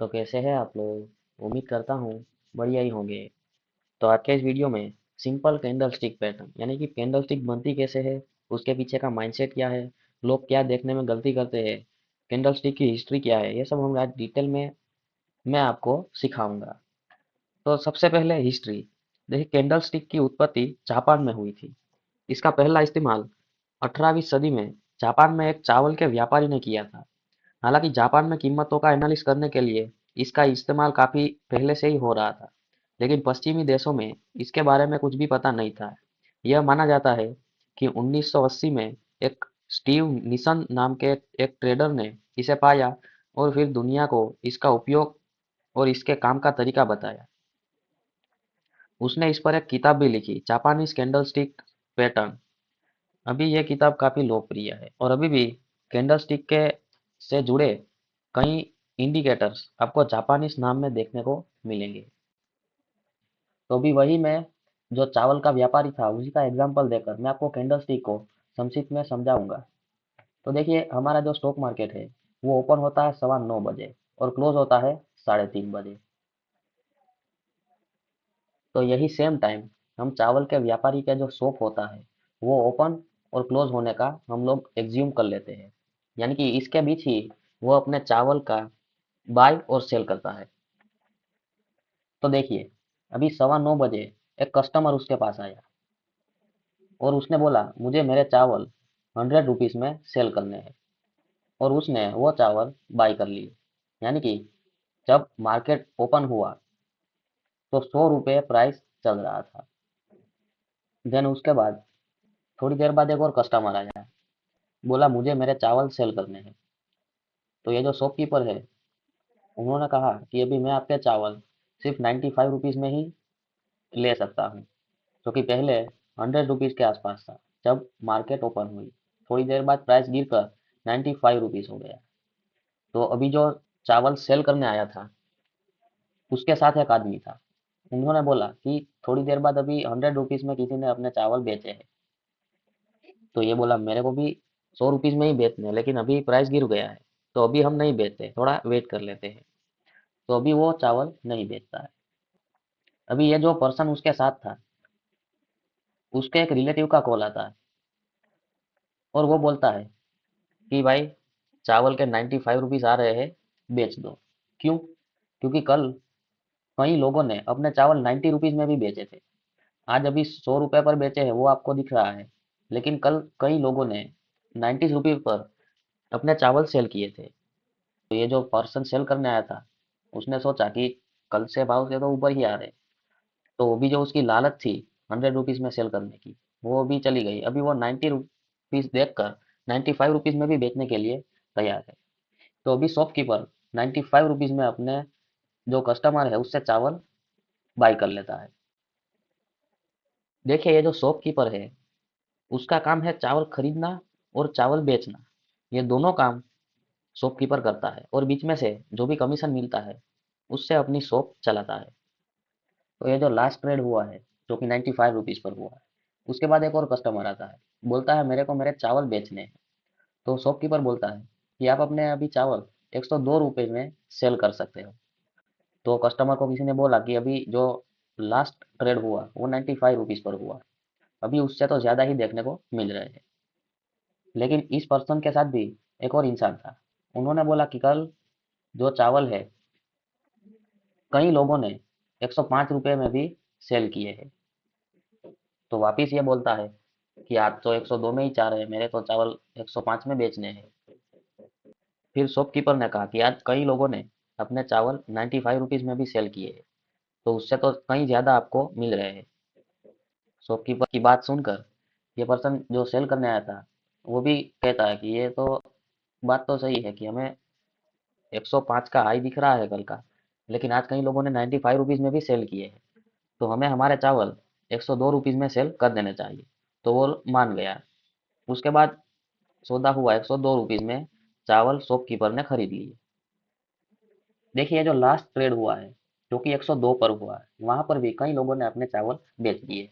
तो कैसे हैं आप लोग? उम्मीद करता हूँ बढ़िया ही होंगे। तो आज के इस वीडियो में सिंपल कैंडल स्टिक पैटर्न यानी कि कैंडल स्टिक बनती कैसे है, उसके पीछे का माइंडसेट क्या है, लोग क्या देखने में गलती करते हैं, कैंडल स्टिक की हिस्ट्री क्या है, ये सब हम आज डिटेल में मैं आपको सिखाऊंगा। तो सबसे पहले हिस्ट्री। देखिए, कैंडल स्टिक की उत्पत्ति जापान में हुई थी। इसका पहला इस्तेमाल 18वीं सदी में जापान में एक चावल के व्यापारी ने किया था। हालांकि जापान में कीमतों का एनालिसिस करने के लिए इसका इस्तेमाल काफी पहले से ही हो रहा था, लेकिन पश्चिमी देशों में इसके बारे में कुछ भी पता नहीं था। यह माना जाता है कि 1980 में एक स्टीव निसन नाम के एक ट्रेडर ने इसे पाया और फिर दुनिया को इसका उपयोग और इसके काम का तरीका बताया। उसने इस पर एक किताब भी लिखी, जापानीज कैंडलस्टिक पैटर्न। अभी यह किताब काफी लोकप्रिय है और अभी भी कैंडलस्टिक के से जुड़े कई इंडिकेटर्स आपको जापानीज नाम में देखने को मिलेंगे। तो अभी वही मैं जो चावल का व्यापारी था उसी का एग्जांपल देकर मैं आपको कैंडलस्टिक को संक्षिप्त में समझाऊंगा। तो देखिए, हमारा जो स्टॉक मार्केट है वो ओपन होता है 9:15 बजे और क्लोज होता है 3:30 बजे। तो यही सेम टाइम हम चावल के व्यापारी का जो शॉप होता है वो ओपन और क्लोज होने का हम लोग एज्यूम कर लेते हैं, यानी कि इसके बीच ही वो अपने चावल का बाय और सेल करता है। तो देखिए, अभी 9:15 बजे एक कस्टमर उसके पास आया और उसने बोला मुझे मेरे चावल 100 रुपीज में सेल करने हैं, और उसने वो चावल बाय कर लिए। यानी कि जब मार्केट ओपन हुआ तो 100 रुपये प्राइस चल रहा था। देन उसके बाद थोड़ी देर बाद एक और कस्टमर आया, बोला मुझे मेरे चावल सेल करने हैं। तो ये जो शॉपकीपर है उन्होंने कहा कि अभी मैं आपके चावल सिर्फ 95 रुपीज में ही ले सकता हूँ, जो कि पहले 100 रुपीज के आसपास था। जब मार्केट ओपन हुई थोड़ी देर बाद प्राइस गिरकर 95 रुपीज हो गया। तो अभी जो चावल सेल करने आया था उसके साथ एक आदमी था। उन्होंने बोला कि थोड़ी देर बाद अभी 100 रुपीज में किसी ने अपने चावल बेचे हैं। तो ये बोला मेरे को भी 100 रुपीज में ही बेचने हैं, लेकिन अभी प्राइस गिर गया है तो अभी हम नहीं बेचते, थोड़ा वेट कर लेते हैं। तो अभी वो चावल नहीं बेचता है। अभी ये जो पर्सन उसके साथ था उसके एक रिलेटिव का कॉल आता है और वो बोलता है कि भाई, चावल के 95 रुपीज आ रहे हैं, बेच दो। क्यों? क्योंकि कल कई लोगों ने अपने चावल 90 रुपीज में भी बेचे थे। आज अभी 100 रुपए पर बेचे हैं वो आपको दिख रहा है, लेकिन कल कई लोगों ने 90 रुपीज पर अपने चावल सेल किए थे। तो ये जो पर्सन सेल करने आया था उसने सोचा कि कल से भाव से तो ऊपर ही आ रहे, तो वो भी जो उसकी लालच थी 100 रुपीज में सेल करने की वो भी चली गई। अभी वो 90 रुपीज देखकर 95 रुपीज में भी बेचने के लिए तैयार है। तो अभी शॉपकीपर 95 रुपीज में अपने जो कस्टमर है उससे चावल बाई कर लेता है। देखिए, ये जो शॉपकीपर है उसका काम है चावल खरीदना और चावल बेचना। ये दोनों काम शॉपकीपर करता है और बीच में से जो भी कमीशन मिलता है उससे अपनी शॉप चलाता है। तो ये जो लास्ट ट्रेड हुआ है जो कि 95 रुपीज पर हुआ है, उसके बाद एक और कस्टमर आता है, बोलता है मेरे को मेरे चावल बेचने हैं। तो शॉपकीपर बोलता है कि आप अपने अभी चावल 102 रुपये में सेल कर सकते हो। तो कस्टमर को किसी ने बोला कि अभी जो लास्ट ट्रेड हुआ वो 95 रुपीज पर हुआ, अभी उससे तो ज्यादा ही देखने को मिल रहे हैं। लेकिन इस पर्सन के साथ भी एक और इंसान था। उन्होंने बोला कि कल जो चावल है कई लोगों ने 105 रुपये में भी सेल किए हैं। तो वापिस ये बोलता है कि आप तो 102 में ही चाह रहे हैं, मेरे तो चावल 105 में बेचने हैं। फिर शॉपकीपर ने कहा कि आज कई लोगों ने अपने चावल 95 रुपीज में भी सेल किए हैं, तो उससे तो कहीं ज्यादा आपको मिल रहे हैं। शॉपकीपर की बात सुनकर ये पर्सन जो सेल करने आया था वो भी कहता है कि ये तो बात तो सही है कि हमें 105 का हाई दिख रहा है कल का, लेकिन आज कई लोगों ने 95 रुपीज में भी सेल किए हैं, तो हमें हमारे चावल 102 रुपीज में सेल कर देने चाहिए। तो वो मान गया। उसके बाद सौदा हुआ 102 रुपीज में, चावल शॉपकीपर ने खरीद लिए। देखिए, ये जो लास्ट ट्रेड हुआ है जो कि 102 पर हुआ है वहां पर भी कई लोगों ने अपने चावल बेच दिए।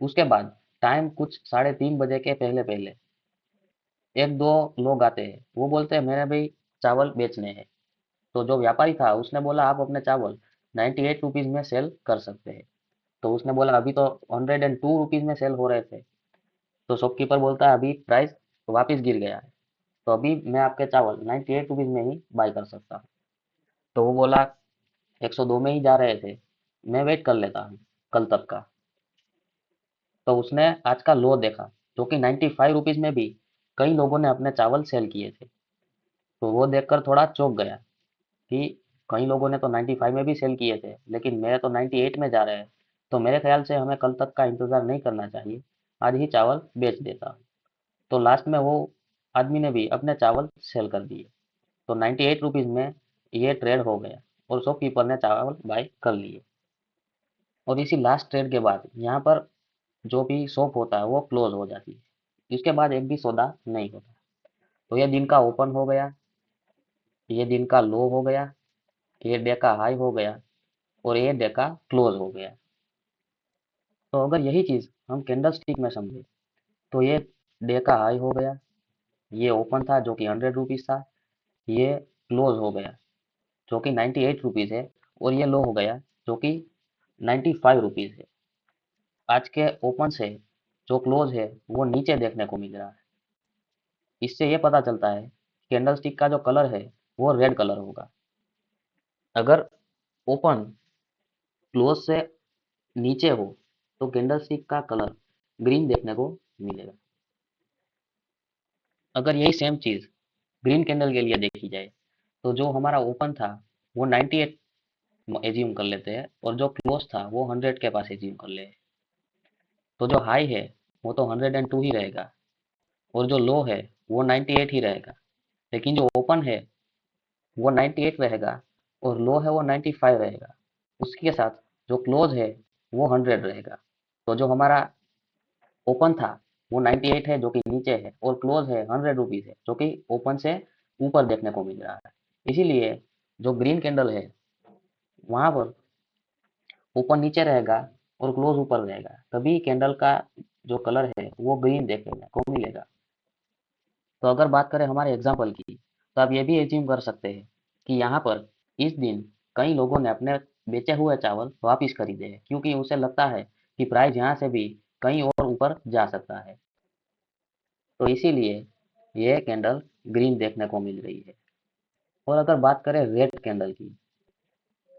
उसके बाद टाइम कुछ 3:30 बजे के पहले पहले एक दो लोग आते हैं, वो बोलते हैं मेरे भाई चावल बेचने हैं। तो जो व्यापारी था उसने बोला आप अपने चावल 98 रुपीज में सेल कर सकते हैं। तो उसने बोला अभी तो 102 रुपीज में सेल हो रहे थे। तो शॉपकीपर बोलता है अभी प्राइस वापस गिर गया है, तो अभी मैं आपके चावल 98 रुपीज में ही बाय कर सकता हूँ। तो वो बोला 102 में ही जा रहे थे, मैं वेट कर लेता हूँ कल तक का। तो उसने आज का लो देखा, जो कि 95 रुपीज में भी कई लोगों ने अपने चावल सेल किए थे। तो वो देखकर थोड़ा चौंक गया कि कई लोगों ने तो 95 में भी सेल किए थे, लेकिन मेरे तो 98 में जा रहे हैं। तो मेरे ख्याल से हमें कल तक का इंतजार नहीं करना चाहिए, आज ही चावल बेच देता हूँ। तो लास्ट में वो आदमी ने भी अपने चावल सेल कर दिए। तो 98 रुपीज में ये ट्रेड हो गया और शॉपकीपर ने चावल बाय कर लिए। और इसी लास्ट ट्रेड के बाद यहाँ पर जो भी शॉप होता है वो क्लोज हो जाती है। इसके बाद एक भी सौदा नहीं होता। तो ये दिन का ओपन हो गया, ये दिन का लो हो गया, ये डे का हाई हो गया और ये डे का क्लोज हो गया। तो अगर यही चीज हम कैंडल स्टिक में समझे, तो ये डे का हाई हो गया, ये ओपन था जो कि 100 रुपीज था, ये क्लोज हो गया जो कि 98 रुपीज है, और ये लो हो गया जो कि 95 रुपीज है। आज के ओपन से जो क्लोज है वो नीचे देखने को मिल रहा है। इससे ये पता चलता है कैंडल स्टिक का जो कलर है वो रेड कलर होगा। अगर ओपन क्लोज से नीचे हो तो कैंडल स्टिक का कलर ग्रीन देखने को मिलेगा। अगर यही सेम चीज ग्रीन कैंडल के लिए देखी जाए, तो जो हमारा ओपन था वो 98 एज्यूम कर लेते हैं और जो क्लोज था वो 100 के पास एज्यूम कर ले। तो जो हाई है वो तो 102 ही रहेगा और जो लो है वो 98 ही रहेगा। लेकिन जो ओपन है वो 98 रहेगा और लो है वो 95 रहेगा। उसके साथ जो क्लोज है वो 100 रहेगा। तो जो हमारा ओपन था वो 98 है जो कि नीचे है, और क्लोज है 100 रुपीज है जो कि ओपन से ऊपर देखने को मिल रहा है। इसीलिए जो ग्रीन कैंडल है वहां पर ओपन नीचे रहेगा और क्लोज ऊपर रहेगा, तभी कैंडल का जो कलर है वो ग्रीन देखने को मिलेगा। तो अगर बात करें हमारे एग्जाम्पल की, तो आप ये भी एज्यूम कर सकते हैं कि यहाँ पर इस दिन कई लोगों ने अपने बेचे हुए चावल वापस खरीदे हैं, क्योंकि उसे लगता है कि प्राइस यहाँ से भी कहीं और ऊपर जा सकता है। तो इसीलिए ये कैंडल ग्रीन देखने को मिल रही है। और अगर बात करें रेड कैंडल की,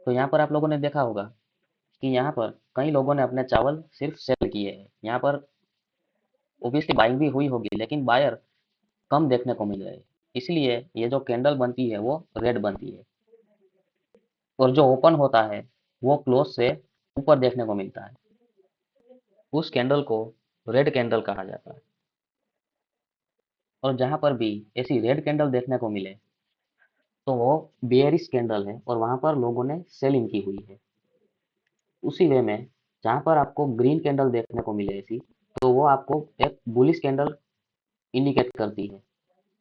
तो यहाँ पर आप लोगों ने देखा होगा कि यहाँ पर कई लोगों ने अपने चावल सिर्फ सेल किए हैं। यहाँ पर ओब्वियसली बाइंग भी हुई होगी, लेकिन बायर कम देखने को मिल रहे हैं। इसलिए ये जो कैंडल बनती है वो रेड बनती है, और जो ओपन होता है वो क्लोज से ऊपर देखने को मिलता है। उस कैंडल को रेड कैंडल कहा जाता है। और जहां पर भी ऐसी रेड कैंडल देखने को मिले तो वो बेयरिश कैंडल है और वहां पर लोगों ने सेलिंग की हुई है। उसी वे में जहां पर आपको ग्रीन कैंडल देखने को मिले ऐसी, तो वो आपको एक बुलिश कैंडल इंडिकेट करती है।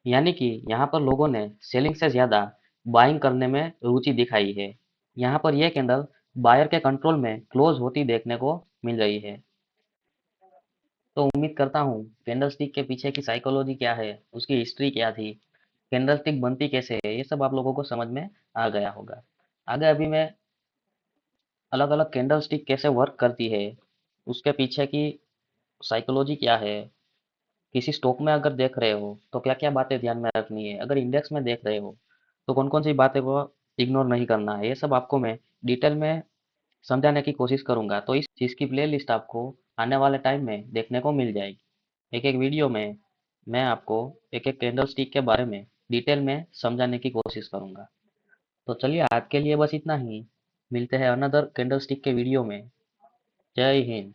यानी कि यहाँ पर लोगों ने सेलिंग से ज्यादा बाइंग करने में रुचि दिखाई है। यहाँ पर यह कैंडल बायर के कंट्रोल में क्लोज होती देखने को मिल रही है। तो उम्मीद करता हूँ कैंडलस्टिक के पीछे की साइकोलॉजी क्या है, उसकी हिस्ट्री क्या थी, कैंडलस्टिक बनती कैसे है, ये सब आप लोगों को समझ में आ गया होगा। आगे अभी मैं अलग अलग कैंडलस्टिक कैसे वर्क करती है, उसके पीछे की साइकोलॉजी क्या है, किसी स्टॉक में अगर देख रहे हो तो क्या क्या बातें ध्यान में रखनी है, अगर इंडेक्स में देख रहे हो तो कौन कौन सी बातें को इग्नोर नहीं करना है, ये सब आपको मैं डिटेल में समझाने की कोशिश करूंगा। तो इस चीज़ की प्लेलिस्ट आपको आने वाले टाइम में देखने को मिल जाएगी। एक एक वीडियो में मैं आपको एक एक कैंडल स्टिक के बारे में डिटेल में समझाने की कोशिश करूंगा। तो चलिए आज के लिए बस इतना ही, मिलते हैं अनदर कैंडल स्टिक के वीडियो में। जय हिंद।